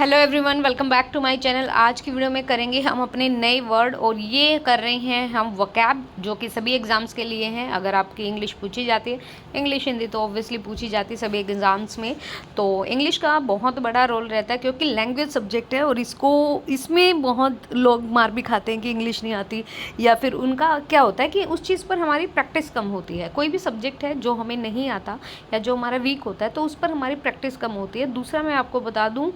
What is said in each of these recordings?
Hello everyone, welcome back to my channel. आज की video में करेंगे हम अपने नए वर्ड, और ये कर रहे हैं हम वोकैब, जो कि सभी एग्ज़ाम्स के लिए हैं। अगर आपकी इंग्लिश पूछी जाती है, इंग्लिश हिंदी तो ऑब्वियसली पूछी जाती है सभी एग्ज़ाम्स में, तो इंग्लिश का बहुत बड़ा रोल रहता है क्योंकि लैंग्वेज सब्जेक्ट है। और इसमें बहुत लोग मार भी खाते हैं कि इंग्लिश नहीं आती, या फिर उनका क्या होता है कि उस चीज़ पर हमारी प्रैक्टिस कम होती है। कोई भी सब्जेक्ट है जो हमें नहीं आता या जो हमारा वीक होता है, तो उस पर हमारी प्रैक्टिस कम होती है। दूसरा, मैं आपको बता दूँ,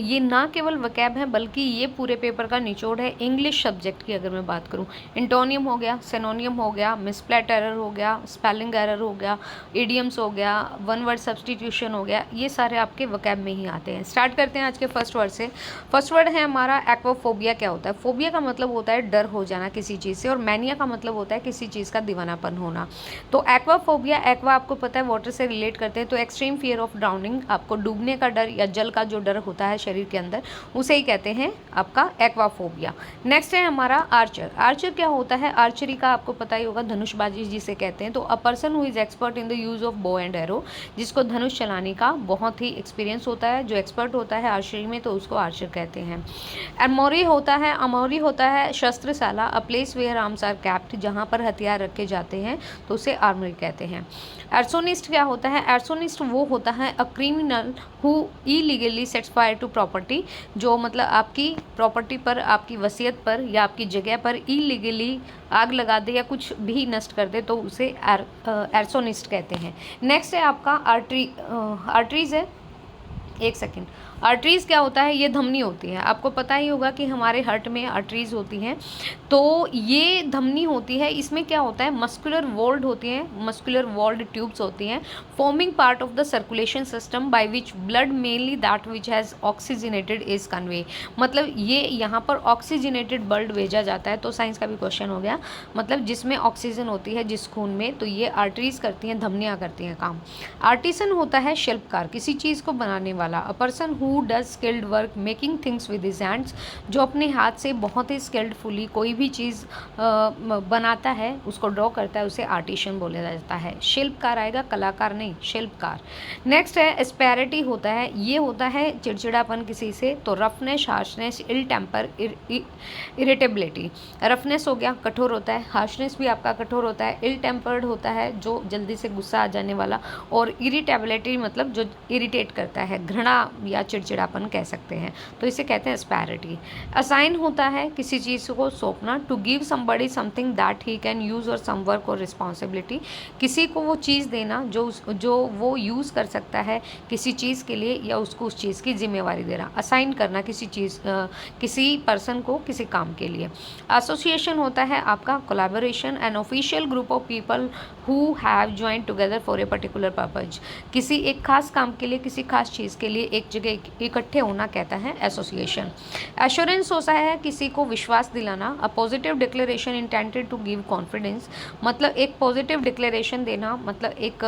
ये ना केवल वकैब है बल्कि ये पूरे पेपर का निचोड़ है। इंग्लिश सब्जेक्ट की अगर मैं बात करूँ, इंटोनियम हो गया, सिनोनियम हो गया, मिसप्लेट एरर हो गया, स्पेलिंग एरर हो गया, इडियम्स हो गया, वन वर्ड सब्सटीट्यूशन हो गया, ये सारे आपके वकैब में ही आते हैं। स्टार्ट करते हैं आज के फर्स्ट वर्ड से। फर्स्ट वर्ड है हमारा एक्वाफोबिया। क्या होता है? फोबिया का मतलब होता है डर हो जाना किसी चीज़ से, और मैनिया का मतलब होता है किसी चीज़ का दीवानापन होना। तो एक्वाफोबिया, एक्वा आपको पता है वाटर से रिलेट करते हैं, तो एक्सट्रीम फियर ऑफ ड्राउनिंग, आपको डूबने का डर या जल का जो डर होता है शरीर के अंदर, उसे ही कहते हैं आपका एक्वाफोबिया। नेक्स्ट है हमारा आर्चर। आर्चर क्या होता है? आर्चरी का आपको पता ही होगा, धनुषबाजी जिसे कहते हैं। तो अ person who is expert in the use of bow and arrow, जिसको धनुष चलाने का बहुत ही एक्सपीरियंस होता है, जो एक्सपर्ट होता है आर्चरी में, तो उसको आर्चर कहते हैं। अमोरी होता है शस्त्रशाला, a place where arms are kept, जहाँ पर हथियार रखे जाते हैं, तो उसे आर्मरी कहते हैं। एर्सोनिस्ट क्या होता है? एर्सोनिस्ट वो होता है a criminal who illegally sets fire to property, जो मतलब आपकी प्रॉपर्टी पर, आपकी वसीयत पर या आपकी जगह पर इलीगली आग लगा दे या कुछ भी नष्ट कर दे, तो उसे एर्सोनिस्ट कहते हैं। नेक्स्ट है आपका आर्टरीज है। एक सेकेंड। आर्टरीज क्या होता है? ये धमनी होती है। आपको पता ही होगा कि हमारे हार्ट में आर्टरीज होती हैं, तो ये धमनी होती है। इसमें क्या होता है? मस्कुलर वॉल्ड होती हैं, मस्कुलर वॉल्ड ट्यूब्स होती हैं, forming part of the circulation system by which blood mainly that which has oxygenated is convey. मतलब ये यहाँ पर ऑक्सीजनेटेड ब्लड भेजा जाता है, तो साइंस का भी क्वेश्चन हो गया। मतलब जिसमें ऑक्सीजन होती है जिस खून में, तो ये आर्टरीज करती हैं, धमनियाँ करती हैं काम। आर्टिसन होता है शिल्पकार, किसी चीज़ को बनाने वाला। A person who does skilled work making things with his hands, जो अपने हाथ से बहुत ही स्किल्डफुली कोई भी चीज़ बनाता है, उसको ड्रॉ करता है, उसे आर्टिशन बोला जाता है। शिल्पकार आएगा, कलाकार नहीं, शिल्पकार। नेक्स्ट है एस्पेरिटी होता है, ये होता है चिड़चिड़ापन किसी से। तो रफनेस, हार्शनेस, इल टेम्पर, इरिटेबिलिटी। रफनेस हो गया, कठोर होता है, हार्शनेस भी आपका कठोर होता है, इल टेम्पर्ड होता है जो जल्दी से गुस्सा आ जाने वाला, और इरिटेबिलिटी मतलब जो इरिटेट करता है, घृणा या चिड़चिड़ापन कह सकते हैं, तो इसे कहते हैं एस्पेरिटी। असाइन होता है किसी चीज़ को सौंपना, to give somebody something that he can use or some work और रिस्पॉन्सिबिलिटी, किसी को वो चीज़ देना जो वो यूज़ कर सकता है किसी चीज़ के लिए, या उसको उस चीज़ की जिम्मेवारी देना। असाइन करना किसी पर्सन को किसी काम के लिए। एसोसिएशन होता है आपका collaboration, an official group of people who have join together for a particular purpose, किसी एक खास काम के लिए, किसी खास चीज़ के लिए एक जगह इकट्ठे होना कहता है एसोसिएशन। एश्योरेंस होता है किसी को विश्वास दिलाना। A positive declaration intended to give confidence, मतलब एक पॉजिटिव डिक्लेरेशन देना, मतलब एक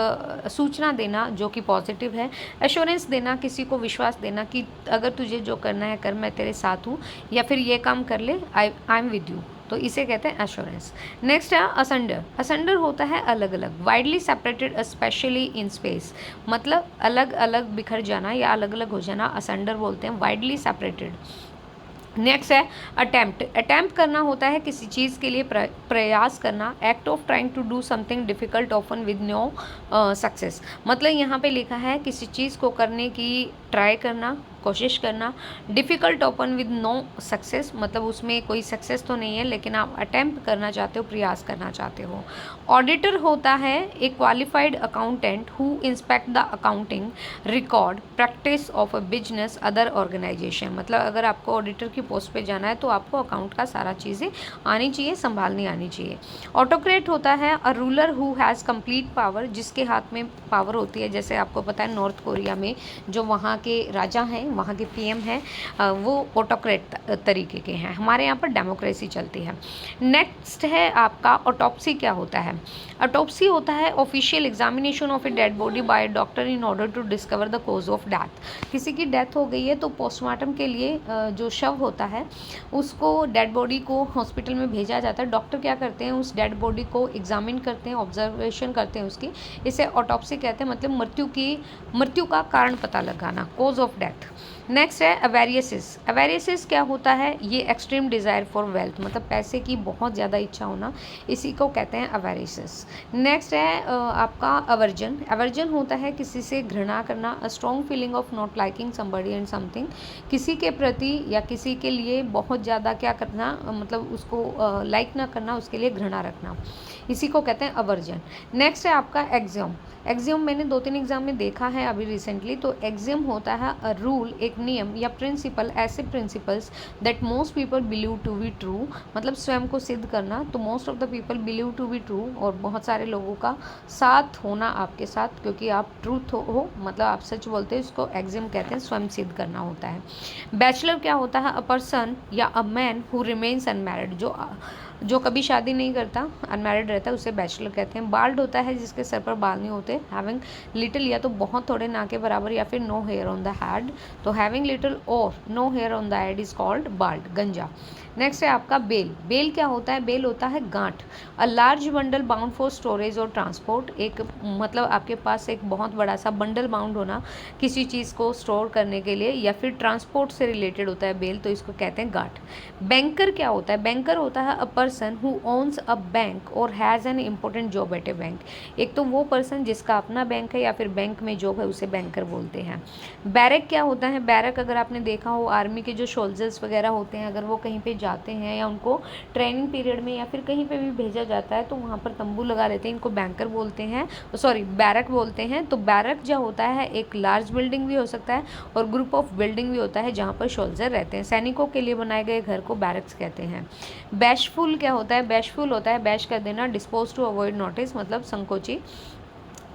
सूचना देना जो कि पॉजिटिव है। एश्योरेंस देना, किसी को विश्वास देना कि अगर तुझे जो करना है कर, मैं तेरे साथ हूँ, या फिर ये काम कर ले, आई एम विद यू, तो इसे कहते हैं एश्योरेंस। नेक्स्ट है असंडर। असंडर होता है अलग अलग, widely separated specially in space, मतलब अलग अलग बिखर जाना या अलग अलग हो जाना, असंडर बोलते हैं, वाइडली सेपरेटेड। नेक्स्ट है अटैम्प्ट। अटैम्प्ट करना होता है किसी चीज़ के लिए प्रयास करना, act of trying to do something difficult often with no success, मतलब यहाँ पे लिखा है किसी चीज़ को करने की ट्राई करना, कोशिश करना। Difficult often with no success, मतलब उसमें कोई सक्सेस तो नहीं है, लेकिन आप अटैम्प्ट करना चाहते हो, प्रयास करना चाहते हो। ऑडिटर होता है a qualified accountant who inspect the accounting record practice of a business other organisation, मतलब अगर आपको ऑडिटर की पोस्ट पे जाना है तो आपको अकाउंट का सारा चीज़ें आनी चाहिए, संभालनी आनी चाहिए। ऑटोक्रेट होता है a ruler who has complete power, जिसके हाथ में पावर होती है। जैसे आपको पता है नॉर्थ कोरिया में जो वहाँ के राजा हैं, वहाँ के पीएम हैं, वो ऑटोक्रेट तरीके के हैं। हमारे यहाँ पर डेमोक्रेसी चलती है। नेक्स्ट है आपका ऑटोप्सी। क्या होता है? ऑटोप्सी होता है official examination of a dead body by doctor in order to discover the cause of death. किसी की डेथ हो गई है तो पोस्टमार्टम के लिए जो शव होता है उसको, डेड बॉडी को हॉस्पिटल में भेजा जाता है। डॉक्टर क्या करते हैं, उस डेड बॉडी को एग्जामिन करते हैं, ऑब्जर्वेशन करते हैं उसकी, इसे ऑटोप्सी कहते हैं। मतलब मृत्यु का कारण पता लगाना, कॉज ऑफ डेथ। नेक्स्ट है अवेरियसिस। अवेरियसिस क्या होता है? ये एक्सट्रीम डिज़ायर फॉर वेल्थ, मतलब पैसे की बहुत ज़्यादा इच्छा होना, इसी को कहते हैं अवेरियसिस। नेक्स्ट है आपका अवर्जन। अवर्जन होता है किसी से घृणा करना, a strong feeling of not liking somebody and something, किसी के प्रति या किसी के लिए बहुत ज़्यादा क्या करना, मतलब उसको लाइक ना करना, उसके लिए घृणा रखना, इसी को कहते हैं अवर्जन। नेक्स्ट है आपका एक्सियम। एक्सियम मैंने 2-3 एग्जाम में देखा है अभी रिसेंटली। तो एक्सियम होता है अ रूल, एक नियम या प्रिंसिपल, ऐसे principles that most people believe to be true, मतलब स्वयं को सिद्ध करना। तो most of the people believe to be true, और बहुत सारे लोगों का साथ होना आपके साथ, क्योंकि आप ट्रूथ हो मतलब आप सच बोलते हैं, उसको एक्सियम कहते हैं, स्वयं सिद्ध करना होता है। बैचलर क्या होता है? अ पर्सन या a man who remains unmarried, जो कभी शादी नहीं करता, अनमैरिड रहता है, उसे बैचलर कहते हैं। बाल्ड होता है जिसके सर पर बाल नहीं होते। हैविंग लिटिल, या तो बहुत थोड़े ना के बराबर, या फिर no hair on the head. तो having little or no hair on the head is called bald, गंजा। नेक्स्ट है आपका बेल। बेल क्या होता है? बेल होता है गांठ। A large bundle bound for storage और ट्रांसपोर्ट, एक मतलब आपके पास एक बहुत बड़ा सा बंडल बाउंड होना किसी चीज़ को स्टोर करने के लिए, या फिर ट्रांसपोर्ट से रिलेटेड होता है बेल, तो इसको कहते हैं गांठ। बैंकर क्या होता है? बैंकर होता है a person who owns a bank और has an important job at a bank. एक तो वो पर्सन जिसका अपना बैंक है या फिर बैंक में जॉब है, उसे बैंकर बोलते हैं। बैरक क्या होता है? बैरक अगर आपने देखा हो, आर्मी के जो सोल्जर्स वगैरह होते हैं, अगर वो कहीं पे जाते हैं या उनको ट्रेनिंग पीरियड में या फिर कहीं पे भी भेजा जाता है, तो वहाँ पर तंबू लगा लेते हैं, इनको बैंकर बोलते हैं, सॉरी बैरक बोलते हैं। तो बैरक जो होता है एक लार्ज बिल्डिंग भी हो सकता है और ग्रुप ऑफ बिल्डिंग भी होता है जहाँ पर सोल्जर रहते हैं। सैनिकों के लिए बनाए गए घर को बैरक्स कहते हैं। बैशफुल क्या होता है? बैशफुल होता है बैश कर देना, डिस्पोज टू अवॉइड नोटिस, मतलब संकोची,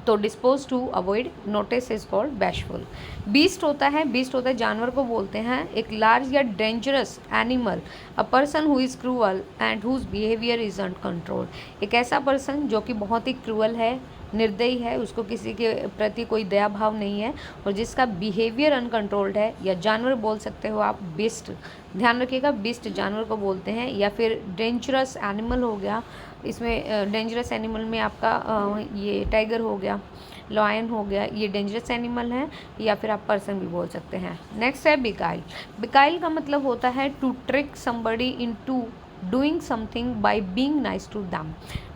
तो disposed to avoid notice is called bashful. Beast होता है, बीस्ट होता है जानवर को बोलते हैं, एक लार्ज या dangerous animal, a person who is cruel and whose behaviour is uncontrolled, एक ऐसा पर्सन जो कि बहुत ही क्रूअल है, निर्दयी है, उसको किसी के प्रति कोई दया भाव नहीं है, और जिसका बिहेवियर अनकंट्रोल्ड है, या जानवर बोल सकते हो आप, बिस्ट, ध्यान रखिएगा, बिस्ट जानवर को बोलते हैं। या फिर डेंजरस एनिमल हो गया, इसमें डेंजरस एनिमल में आपका ये टाइगर हो गया, लॉयन हो गया, ये डेंजरस एनिमल है, या फिर आप पर्सन भी बोल सकते हैं। नेक्स्ट है बिकाइल। बिकाइल का मतलब होता है to trick somebody into doing something by being nice to them,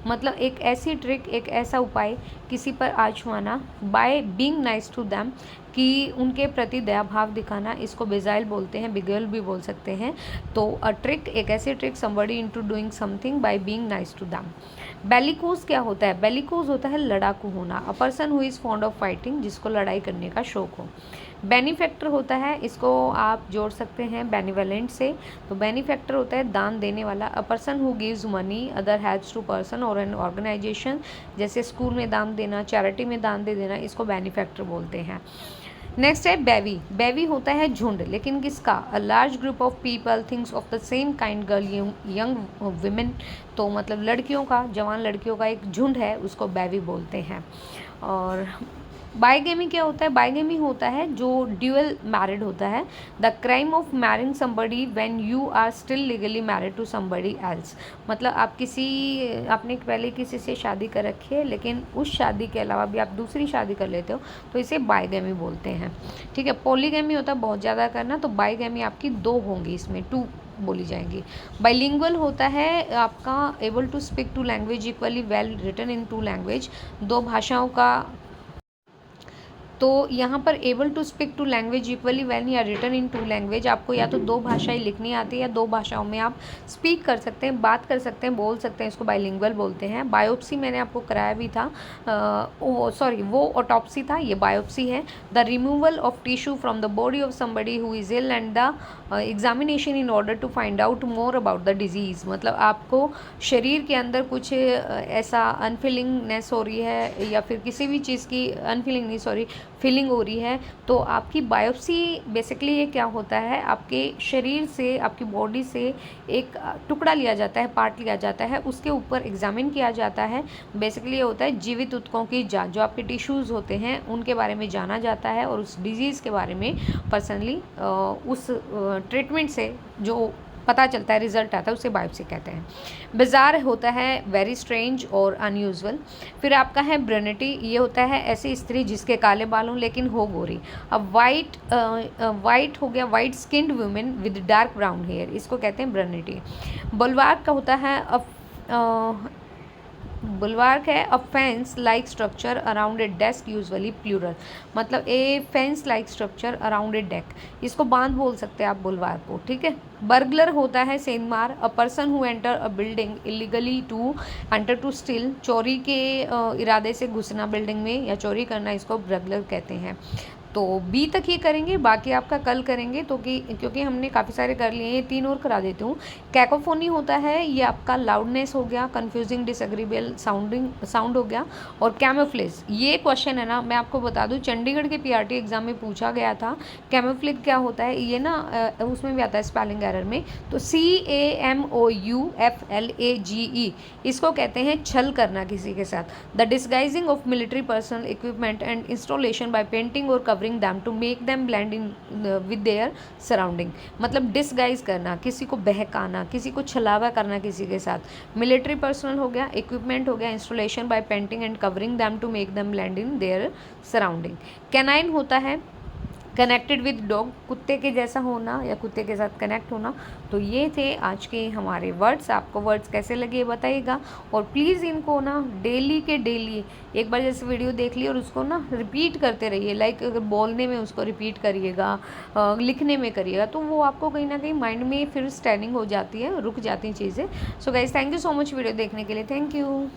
मतलब एक ऐसी ट्रिक, एक ऐसा उपाय किसी पर आजमाना, by being nice to them, कि उनके प्रति दया भाव दिखाना, इसको बेजाइल बोलते हैं, बिगल भी बोल सकते हैं। तो अ ट्रिक, एक ऐसी trick, somebody into doing something by being nice to them. Bellicose क्या होता है? बेलिकोज होता है लड़ाकू होना, a person who is fond of fighting, जिसको लड़ाई करने का शौक हो। बेनिफैक्टर होता है, इसको आप जोड़ सकते हैं बेनिवलेंट से, तो बेनिफैक्टर होता है दान देने वाला, a person who gives money other has to person or an organization, जैसे स्कूल में दान देना, चैरिटी में दान दे देना, इसको बेनिफैक्टर बोलते हैं। नेक्स्ट है बेवी। बेवी होता है झुंड, लेकिन किसका? A large group of people things of the same kind girl, young women, तो मतलब लड़कियों का, जवान लड़कियों का एक झुंड है, उसको बेवी बोलते हैं। और बाइगेमी क्या होता है? बाइगेमी होता है जो ड्यूअल मैरिड होता है, the crime of marrying somebody when you are still legally married to somebody else, मतलब आपने पहले किसी से शादी कर रखी है, लेकिन उस शादी के अलावा भी आप दूसरी शादी कर लेते हो, तो इसे बाइगेमी बोलते हैं। ठीक है। पॉलीगेमी होता है बहुत ज़्यादा करना, तो बाइगेमी आपकी 2 होंगी, इसमें 2 बोली जाएंगी। बाइलिंगुअल होता है आपका able to speak two language equally well written in 2 language, 2 भाषाओं का। तो यहाँ पर able to speak two language equally well या रिटन इन 2 लैंग्वेज, आपको या तो 2 भाषाएं लिखनी आती है या 2 भाषाओं में आप स्पीक कर सकते हैं, बात कर सकते हैं, बोल सकते हैं, इसको बाइलिंगुअल बोलते हैं। बायोप्सी मैंने आपको कराया भी था, वो ऑटोप्सी था, ये बायोप्सी है। The removal of tissue from the body of somebody who is ill and the examination in order to find out more about the disease, मतलब आपको शरीर के अंदर कुछ ऐसा अनफीलिंगनेस हो रही है, या फिर किसी भी चीज़ की अनफीलिंग नहीं, सॉरी, फीलिंग हो रही है, तो आपकी बायोप्सी बेसिकली ये क्या होता है, आपके शरीर से, आपकी बॉडी से एक टुकड़ा लिया जाता है, पार्ट लिया जाता है, उसके ऊपर एग्जामिन किया जाता है। बेसिकली ये होता है जीवित ऊतकों की जांच, जो आपके टिश्यूज़ होते हैं उनके बारे में जाना जाता है, और उस डिजीज़ के बारे में पर्सनली उस ट्रीटमेंट से जो पता चलता है, रिजल्ट आता है, उसे बायोप्सी कहते हैं। बिजार होता है वेरी स्ट्रेंज और अनयूजुअल। फिर आपका है ब्रेनिटी, ये होता है ऐसी स्त्री जिसके काले बाल हों लेकिन हो गोरी। अब वाइट हो गया, white skinned women with dark brown hair, इसको कहते हैं ब्रेनिटी। बुलवार्क का होता है बुलवार्क है a fence like structure around a desk, usually plural, मतलब a fence like structure around a deck, इसको बांध बोल सकते हैं आप बुलवार्क को, ठीक है। बर्गलर होता है सेंधमार, a person who enter a building illegally to enter to steal, चोरी के इरादे से घुसना बिल्डिंग में या चोरी करना, इसको बर्गलर कहते हैं। तो बी तक ही करेंगे, बाकी आपका कल करेंगे, तो क्योंकि हमने काफ़ी सारे कर लिए हैं, ये 3 और करा देती हूँ। कैकोफोनी होता है, ये आपका लाउडनेस हो गया, कन्फ्यूजिंग डिसएग्रीबल साउंड हो गया। और कैमोफ्लेज, ये क्वेश्चन है ना, मैं आपको बता दूँ, चंडीगढ़ के पीआरटी एग्जाम में पूछा गया था। कैमोफ्लेज क्या होता है, ये ना उसमें भी आता है स्पेलिंग एरर में, तो CAMOUFLAGE, इसको कहते हैं छल करना किसी के साथ। The disguising of military personal equipment and installation by painting और covering them to make them blend in with their surrounding, मतलब डिसगाइज करना, किसी को बहकाना, किसी को छलावा करना किसी के साथ। मिलिट्री पर्सनल हो गया, इक्विपमेंट हो गया, installation by painting and covering them to make them blend in their surrounding. Canine होता है कनेक्टेड विद डॉग, कुत्ते के जैसा होना या कुत्ते के साथ कनेक्ट होना। तो ये थे आज के हमारे वर्ड्स। आपको वर्ड्स कैसे लगे बताइएगा, और प्लीज़ इनको ना डेली के डेली एक बार जैसे वीडियो देख ली और उसको ना रिपीट करते रहिए। लाइक अगर बोलने में उसको रिपीट करिएगा, लिखने में करिएगा, तो वो आपको कहीं ना कहीं माइंड में फिर स्टैंडिंग हो जाती है, रुक जाती हैं चीज़ें। So guys, thank you so much video देखने के लिए, थैंक यू।